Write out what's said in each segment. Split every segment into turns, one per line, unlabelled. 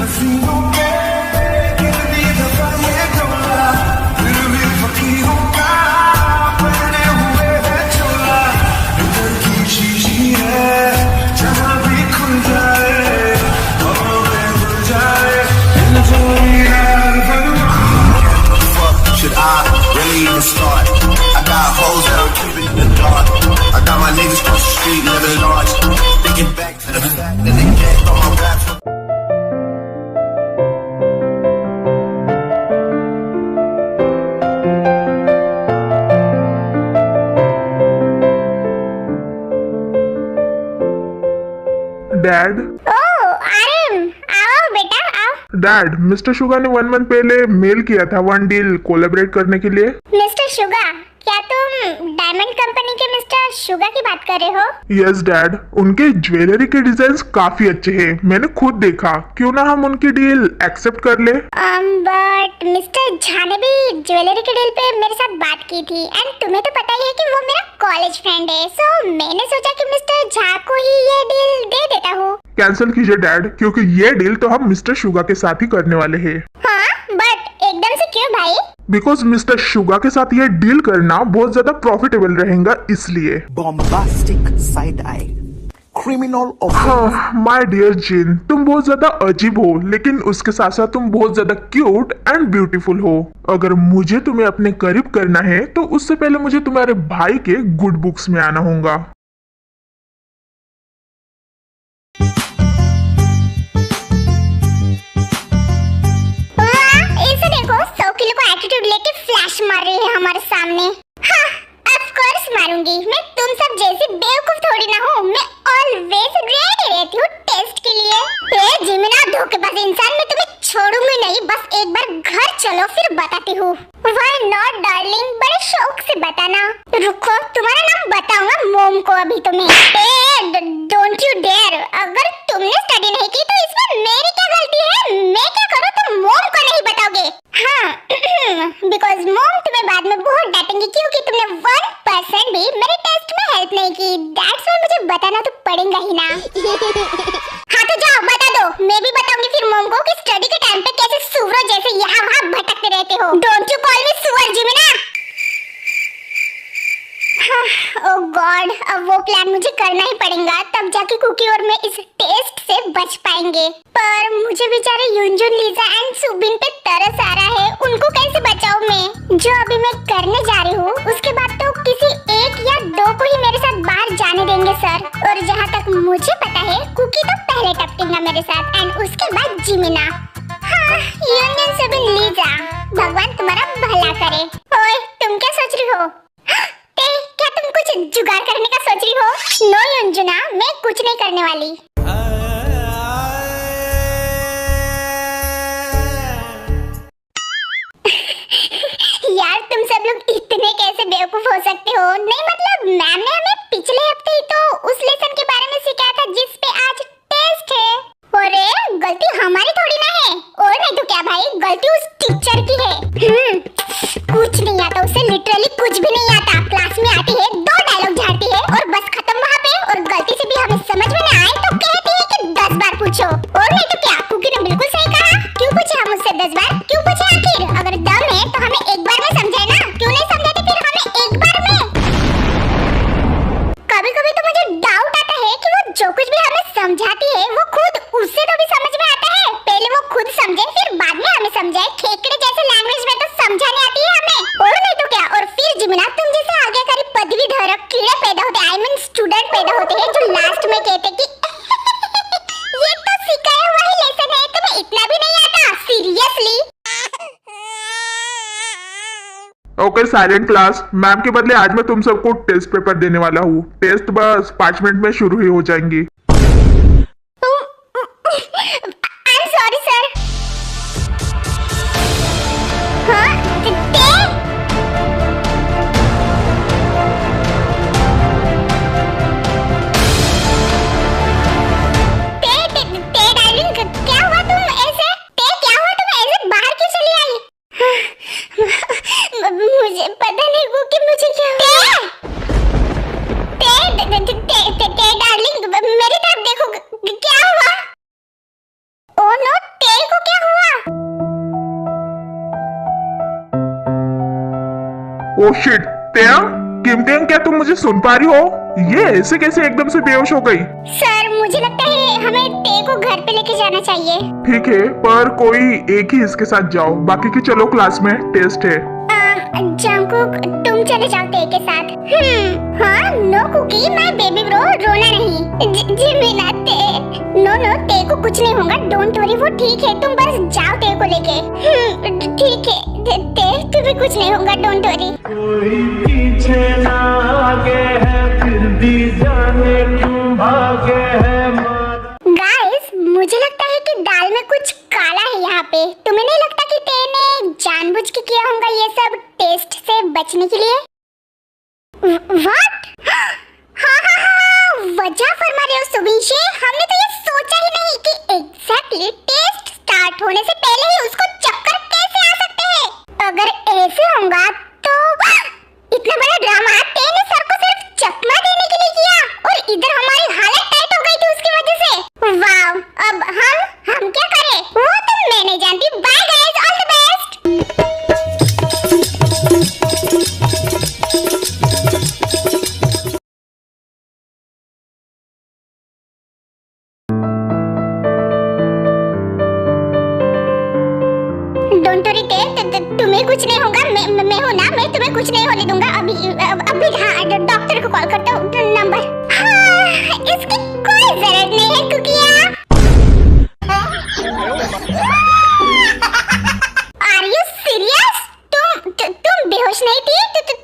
हसीनों के कितनी दफा ये डोला, दिल में फकीरों का पहने हुए है चोला। दिल की शीशी है जहाँ भी खुल जाए, हवा में घुल जाए, दिल जोड़ी यार बनवा। Should I really even start? I got hoes that I'm keeping in the dark. I got my niggas cross the street living large. Thinking back to the fact that they ganked on my raps.
Dad,
oh Aryan, आओ बेटा आओ।
Dad, mister Suga ने 1 month पहले mail किया था 1 deal collaborate करने के लिए।
मिस्टर शुगा, क्या तुम डायमंड कंपनी के मिस्टर शुगा की बात कर रहे हो?
यस डैड, उनके ज्वेलरी के डिजाइन काफी अच्छे हैं, मैंने खुद देखा। क्यों ना हम उनकी डील एक्सेप्ट कर ले?
बट मिस्टर झा ने भी ज्वेलरी के डील पे मेरे साथ बात की थी एंड तुम्हें तो पता ही है कि वो मेरा कॉलेज फ्रेंड है, सो मैंने सोचा कि मिस्टर झा को ही ये डील दे देता हूँ।
कैंसिल कीजिए डैड, क्योंकि ये डील तो हम मिस्टर शुगा के साथ ही करने वाले हैं।
हाँ, बट एकदम से क्यों भाई?
बिकॉज मिस्टर शुगा के साथ ये डील करना बहुत ज्यादा प्रॉफिटेबल रहेगा, इसलिए।
bombastic side eye, criminal of
हाँ माय डियर जिन, तुम बहुत ज्यादा अजीब हो, लेकिन उसके साथ साथ तुम बहुत ज्यादा क्यूट एंड ब्यूटीफुल हो। अगर मुझे तुम्हें अपने करीब करना है तो उससे पहले मुझे तुम्हारे भाई के गुड बुक्स में आना होगा।
इसे देखो, 100 किलो का एटीट्यूड लेके फ्लैश मार रही है हमारे सामने। हाँ, ऑफ कोर्स मारूंगी। मैं तुम सब जैसी बेवकूफ थोड़ी ना हूँ। मैं ऑलवेज रेडी रहती हूँ टेस्ट के लिए। ए जिमिना धोखेबाज इंसान, मैं तुम्हें छोड़ूंगी नहीं। बस एक बार घर चलो फिर बताती हूँ। व्हाई नॉट डार्लिंग, बड़े शौक से बताना। रुको, तुम्हारा नाम बताऊंगा मोम को अभी तुम्हें। Don't you dare. अगर तुमने स्टडी नहीं की तो इसमें मेरी क्या गलती है? मैं क्या करूँ तुम मोम को नहीं बताओगे? हाँ, बिकॉज मोम तुम्हें बाद में बहुत डांटेंगी क्योंकि तुमने 1% भी मेरे टेस्ट में हेल्प नहीं की। दैट्स व्हाई मुझे बताना तो पड़ेगा ही ना। हाँ तो जाओ बता दो, मैं भी बताऊंगी फिर मोम को कि स्टडी के टाइम पे कैसे सुअरों जैसे यहाँ वहाँ भटकते रहते हो। डोंट यू कॉल मी सुअर जिमिना। ओह गॉड, अब वो प्लान मुझे करना ही पड़ेगा, तब जाके कुकी और मैं इस टेस्ट से बच पाएंगे। पर मुझे बेचारे युनजुन, लीजा एंड सुबिन पे तरस आ रहा है। उनको कैसे बचाऊं मैं? जो अभी मैं करने जा रही हूँ उसके बाद तो किसी 1 या 2 को ही मेरे साथ बाहर जाने देंगे सर। और जहाँ तक मुझे पता है कुकी तो पहले टपकेगा मेरे साथ एंड उसके बाद जिमिना। हाँ, युनजुन, सुबिन, लीजा, भगवान तुम्हारा भला करे। ओए तुम क्या सोच रही हो? क्या तुम कुछ जुगाड़ करने का सोच रही हो? नो युंजुना, मैं कुछ नहीं करने वाली। यार तुम सब लोग इतने कैसे बेवकूफ हो सकते हो? नहीं मतलब मैम ने हमें पिछले हफ्ते ही तो उस लेसन के बारे में सिखाया था जिस पे आज टेस्ट है। अरे गलती हमारी थोड़ी ना है। और नहीं तो क्या भाई, गलती उस टीचर की है। कुछ नहीं आता उसे, लिटरली कुछ भी नहीं आता। क्लास में आती है, 2 डायलॉग झाड़ती है और बस खत्म वहाँ पे। और गलती से भी हमें समझ में ना आए तो कहती है कि 10 बार पूछो। और नहीं तो क्या, कुकी ने बिल्कुल सही कहा। क्यों पूछे हम उससे 10 बार? क्यों पूछे आखिर? अगर दम है तो हमें एक बार में समझाए ना, क्यों नहीं समझाते फिर हमें एक बार में? कभी कभी तो मुझे डाउट आता है कि वो जो कुछ भी हमें समझाती है वो खुद उससे तो भी समझ में आता है। पहले वो खुद समझे फिर बाद में हमें समझाए। खेकड़े जैसे लैंग्वेज में तो समझाने आती है हमें। और नहीं तो क्या। और फिर जिमिना, तुम जैसे आज्ञाकारी पदवीधर कीड़े पैदा होते, आई मीन स्टूडेंट पैदा होते हैं जो लास्ट में कहते कि ये तो सिखाया हुआ ही लेसन है, तुम्हें इतना भी नहीं आता? Seriously?
Okay silent class, ma'am के बदले आज मैं तुम सबको टेस्ट पेपर देने वाला हूँ। टेस्ट बस 5 मिनट में शुरू ही हो जाएंगी।
आई एम सॉरी सर। हाँ, क्या हुआ तुम ऐसे? क्या हुआ तुम ऐसे बाहर क्यों चली आई? मुझे पता नहीं वो कि मुझे क्या हुआ। डार्लिंग, मेरी
ओ शिट, तेया किमतेन, क्या तुम मुझे सुन पा रही हो? ये ऐसे कैसे एकदम से बेहोश हो गई?
सर मुझे लगता है हमें ते को घर पे लेके जाना चाहिए।
ठीक है, पर कोई एक ही इसके साथ जाओ, बाकी की चलो, क्लास में टेस्ट है।
जंकुक तुम चले जाओ ते के साथ। हाँ, नो कुकी, मैं बेबी ब्रो, रोना नहीं। जी मीना ते, नो ते को कुछ नहीं होगा, डोंट वरी, वो ठीक है, तुम बस जाओ ते को लेके। ठीक है ते, तुम्हें कुछ नहीं होगा, डोंट वरी।
कोई पीछे ना आगे है, फिर भी जाने क्यों भागे है मारा।
गाइस, मुझे लगता है कि दाल में कुछ काला है यहाँ पे। तुम्हें नहीं लगता कि ते ने जानबूझ के किया होगा ये सब टेस्ट से बचने के लिए? व्हाट? हाँ, वजह फरमा रहे हो सुबीशे, हमने तो ये सोचा ही नहीं कि एग्जैक्टली टेस्ट स्टार्ट होने से पहले ही उसको चक्कर कैसे आ सकते हैं। अगर ऐसे होगा तो इतना बड़ा ड्रामा ते ने सर को सिर्फ चकमा देने के लिए किया, और इधर हमारी हालत टाइट हो गई थी उसकी वजह से। वाव, अब हम क्या करें वो तो मैं नहीं जानती। Bye guys, all the best. Don't worry ते, तुम्हें कुछ नहीं होगा, मैं हूं ना, मैं तुम्हें कुछ नहीं होने दूंगा। अभी हाँ, डॉक्टर को कॉल करता हूँ, नंबर। हाँ, इसकी कोई जरूरत नहीं है कुकिया। Are you serious? तुम बेहोश नहीं थी?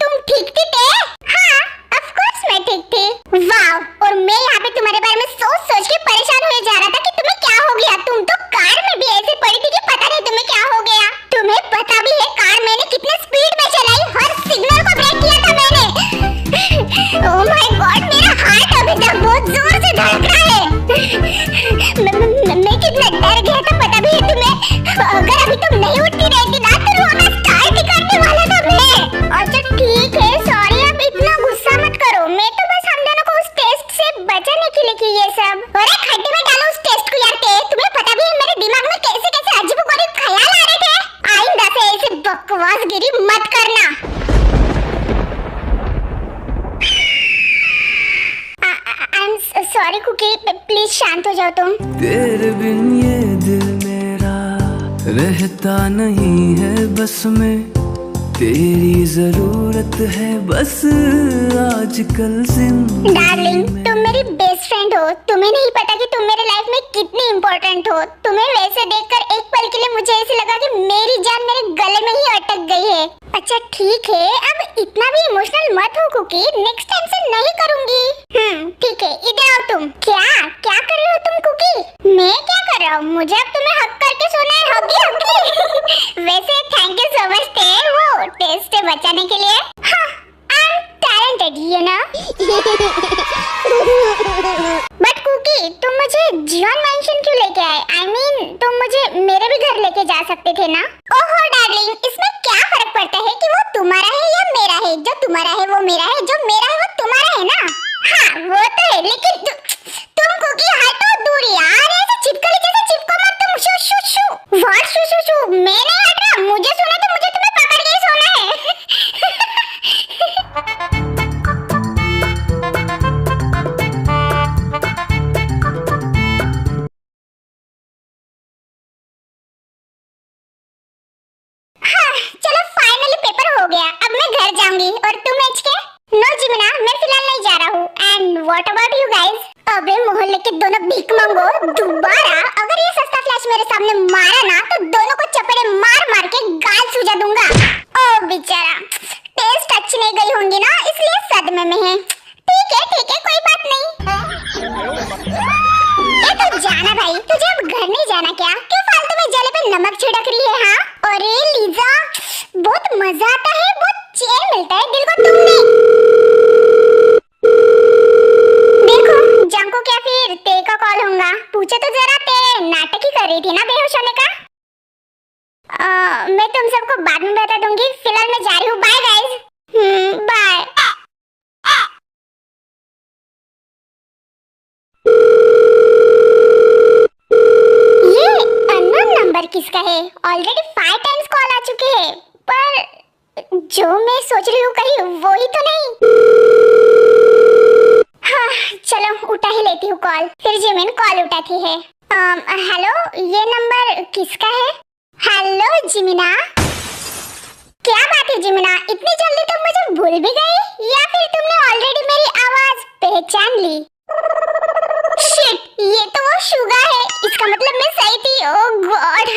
तुम ठीक थी ते? हाँ, ऑफ कोर्स मैं ठीक थी। वाव, और मैं यहाँ पे तुम्हारे बारे में सोच के परेशान हुए जा रहा था कि तुम्हें क्या हो गया। तुम तो कार में भी ऐसे पड़ी थी कि पता नहीं तुम्हें क्या हो गया। तुम्हें पता भी है कार मैंने कितने स्पीड में चलाई, हर सिग्नल को ब्रेक किया था मैंने। ओह माय गॉड, मेरा हार्ट अभी तक बहुत जोर से धड़क रहा है। मैं कितना डर गया था पता भी है तुम्हें। अगर अभी तुम नहीं उठती रहती ना तो रोना स्टार्ट ही करने वाला था मैं। अच्छा ठीक है, सॉरी, अब इतना गुस्सा मत करो। मैं तो बस हम दोनों को उस टेस्ट से बचाने के लिए की ये सब। अरे खड्डे में डालो उस टेस्ट को यार ते, तुम्हें पता भी है मेरे दिमाग में कैसे कैसे अजीबोगरीब ख्याल आ रहे थे। आइंदा से ऐसे बकवासगिरी मत करना। I am sorry Cookie, please शांत हो जाओ तुम।
तेरे बिन ये दिल मेरा रहता नहीं है बस में, तेरी जरूरत है बस आजकल जिंदगी
डार्लिंग, तुम मेरी बेस्ट फ्रेंड हो, तुम्हें नहीं पता कि तुम मेरे लाइफ में कितनी इम्पोर्टेंट हो। तुम्हें वैसे देखकर एक पल के लिए मुझे ऐसे लगा कि मेरी जान मेरे गले में ही अटक गई है। अच्छा ठीक है, अब इतना भी इमोशनल मत हो कुकी, नेक्स्ट टाइम से नहीं करूंगी। ठीक है, इधर आओ तुम। क्या कर रहे हो तुम कुकी? मैं क्या कर रहा हूँ? मुझे अब तुम्हें हक करके सोना है, हगी। वैसे थैंक यू सो मच ते, वो टेस्ट से बचाने के लिए। हाँ, I am talented you know. But Cookie, तुम मुझे जियोन मैंशन क्यों लेके आए? आई मीन तुम मुझे मेरे भी घर लेके जा सकते थे ना। ओहो डार्लिंग, इसमें क्या फर्क पड़ता है कि वो तुम्हारा है या मेरा है? जो तुम्हारा है वो मेरा है, जो मेरा है वो तुम्हारा है ना। हाँ वो तो है, लेकिन तुम कुकी हटो दूर यार, ऐसे चिपकली जैसे चिपको मत तुम। शू शू शू, व्हाट शू शू शू? मैं नहीं हट रहा, मुझे सुना तो मुझे तुम्हें पकड़ के सोना है। चलो फाइनली पेपर हो गया, अब मैं घर जाऊंगी। और तुम एचके? नो जिमिना, मैं फिलहाल नहीं जा रहा हूँ। And what about you guys? अबे मोहल्ले के दोनों भीख मंगो, दोबारा अगर ये सस्ता फ्लैश मेरे सामने मारा ना तो दोनों को चपेड़े मार मार के गाल सूजा दूंगा। ओ बेचारा, टेस्ट अच्छी नहीं गई होंगी ना, इसलिए सदमे में है। ठीक है कोई बात नहीं। ए तो जाना भाई, तुझे अब घर नहीं जाना क्या? क्यों फालतू में जले पे नमक छिड़क रही है? हाँ अरे लीजा, बहुत मजा आता है, बहुत चैन मिलता है दिल को तुमने। देखो जंको क्या फिर ते का कॉल होगा, पूछे तो जरा, ते नाटक ही कर रही थी ना बेहोश होने का। मैं तुम सबको बाद में बता दूंगी, फिलहाल मैं जा रही हूँ। Bye guys, bye. ये अननोन नंबर किसका है? ऑलरेडी 5 टाइम्स कॉल आ चुके हैं, पर जो मैं सोच रही हूँ कहीं वो ही तो नहीं। हाँ चलो उठा ही लेती हूँ कॉल। फिर जिमिन कॉल उठाती है। हेलो, ये नंबर किसका है? हेलो जिमिना। क्या बात है जिमिना, इतनी जल्दी तुम मुझे भूल भी गई या फिर तुमने ऑलरेडी मेरी आवाज पहचान ली? शिट, ये तो वो शुगा है। इसका मतलब मैं सही थी। ओह गॉड।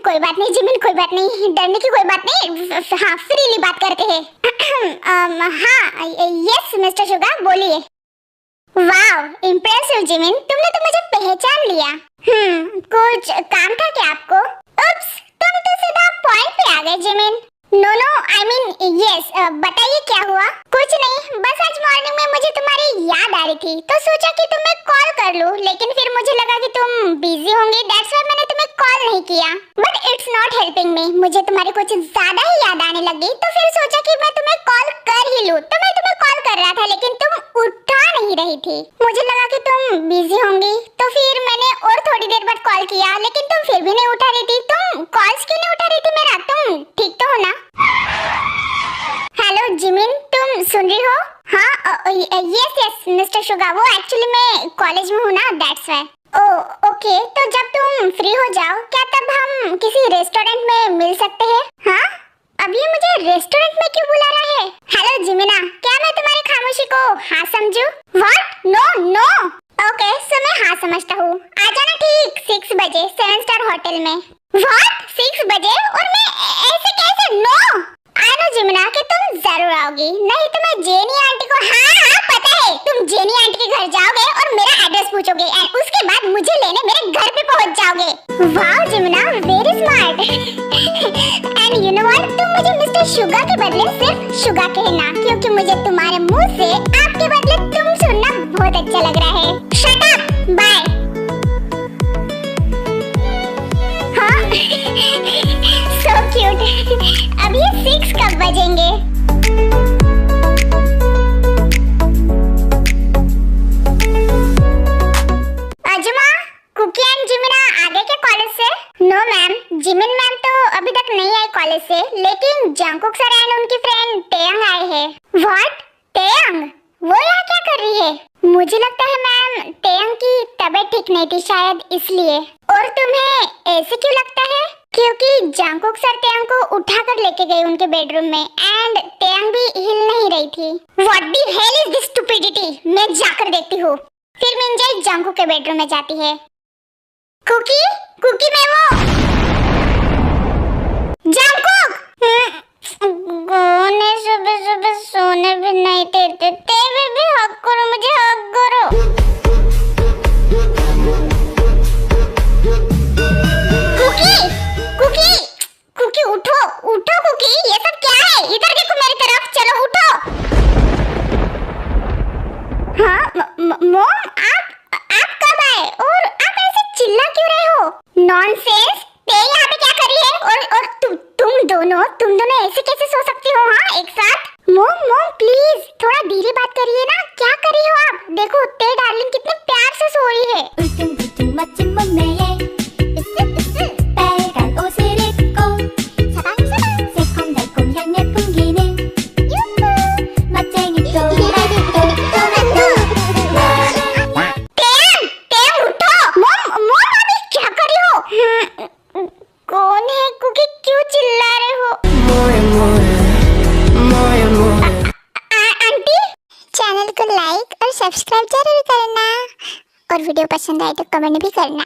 कोई बात नहीं जिमिन, कोई बात नहीं, डरने की कोई बात नहीं। हाँ फ्रीली बात करते हैं। हाँ यस मिस्टर शुगा, बोलिए। वाव इम्प्रेसिव जिमिन, तुमने तो मुझे पहचान लिया। कुछ काम था क्या आपको? उप्स, तुम तो सीधा पॉइंट पे आ गए Jimin. No I mean yes, बताइए क्या हुआ? कुछ नहीं, बस आज मॉर्निंग में मुझे तुम्हारी याद आ रही थी तो सोचा कि तुम्हें कॉल कर लूं, लेकिन फिर मुझे लगा कि तुम बिजी होंगी, दैट्स व्हाई मैंने तुम्हें कॉल नहीं किया। But it's not helping me, मुझे तुम्हारी कुछ ज्यादा ही याद आने लगी तो फिर सोचा कि मैं तुम्हें कॉल कर ही लूं। तो मैं तुम्हें कॉल कर रहा था लेकिन तुम उठा नहीं रही थी। मुझे लगा कि तुम बिजी होंगी तो फिर मैंने और थोड़ी देर बाद कॉल किया, लेकिन तुम फिर भी नहीं उठा रही थी। तुम कॉल्स क्यों नहीं उठा रही थी मेरा? तुम ठीक तो हो ना? हेलो जिमिन, तुम सुन रही हो? हाँ यस मिस्टर शुगा, वो एक्चुअली मैं कॉलेज में हूँ ना, दैट्स व्हाई। ओह ओके, तो जब तुम फ्री हो जाओ क्या तब हम किसी रेस्टोरेंट में मिल सकते हैं? हाँ अब ये मुझे रेस्टोरेंट में क्यों बुला रहा है? हेलो जिमिना, क्या मैं तुम्हारी खामोशी को हाँ समझूं? व्हाट? नो ओके, सो मैं हाँ समझता हूँ। आ जाना ठीक 6 बजे 7 स्टार होटल में। व्हाट 6 बजे? और मैं ऐसे कैसे? नो आई नो जिमिना कि तुम जरूर आओगी, नहीं तो मैं जेनी आंटी को हाँ पता है, तुम जेनी आंटी के घर जाओगे और मेरा एड्रेस पूछोगे एंड उसके बाद मुझे लेने मेरे घर पे पहुंच जाओगे। Wow Jimina, very smart. And you know what, तुम मुझे मिस्टर शुगा के बदले सिर्फ शुगा कहना, क्योंकि मुझे तुम्हारे मुंह से आपके बदले तुम सुनना बहुत अच्छा लग रहा है। Shut up, bye. हाँ सो क्यूट। अब ये 6 कब बजेंगे? अजुमा, कुकी एंड जिमिना आ गए क्या कॉलेज से? नो मैम, जिमिन मैम तो अभी तक नहीं आई कॉलेज से, लेकिन जंकुक सर एंड उनकी फ्रेंड तेयंग आए हैं। व्हाट? तेयंग? वो यहाँ क्या कर रही है? मुझे लगता है मैम तेयंग की तबीयत ठीक नहीं थी शायद इसलिए। और तुम्हें ऐसे क्यों लगता है? क्योंकि जंकुक सर तेयंग को उठाकर लेके गए उनके बेडरूम में एंड तेयंग भी हिल नहीं रही थी। What the hell is this stupidity? मैं जाकर देखती हूँ। फिर मिंजाई जंकुक के बेडरूम में जाती है। कुकी मैं वो जंकुक गोने सुबह सोने भी नहीं देते, तेरे भी हक करो, मुझे हक करो। कुकी उठो कुकी, ये सब क्या है? इधर देखो मेरी तरफ, चलो उठो। हाँ मॉम, आप कब आए और आप ऐसे चिल्ला क्यों रहे हो? नॉनसेंस, ते यहाँ पे क्या कर रही है? और तुम दोनों ऐसे कैसे सो सकती हो? हाँ एक साथ? मॉम प्लीज थोड़ा धीरे बात करिए ना, क्या कर रही हो आप? देखो ते डार्लिंग कितने प्यार से सो रही है। कौन है कुकी, क्यों चिल्ला रहे हो? आंटी, चैनल को लाइक और सब्सक्राइब जरूर करना और वीडियो पसंद आए तो कमेंट भी करना।